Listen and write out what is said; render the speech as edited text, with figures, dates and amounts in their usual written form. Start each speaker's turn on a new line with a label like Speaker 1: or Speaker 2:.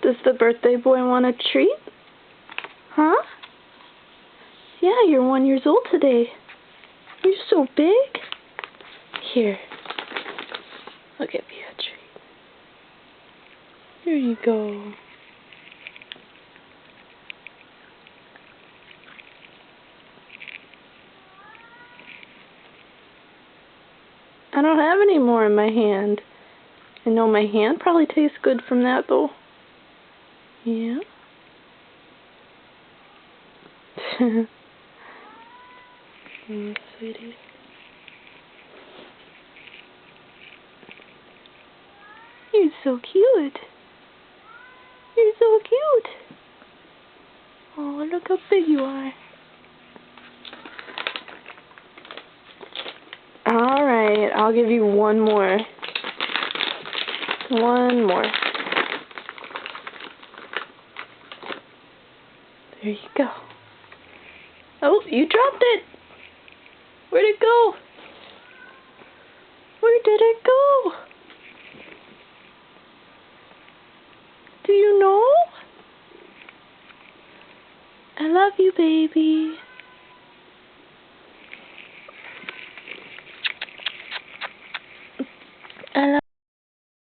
Speaker 1: Does the birthday boy want a treat? Huh? Yeah, you're 1 year old today. You're so big. Here. I'll give you a treat. Here you go. I don't have any more in my hand. I know my hand probably tastes good from that though. Yeah. Oh, sweetie. You're so cute. You're so cute. Oh, look how big you are. Alright, I'll give you one more. One more. There you go. Oh, you dropped it. Where'd it go? Where did it go? Do you know? I love you, baby.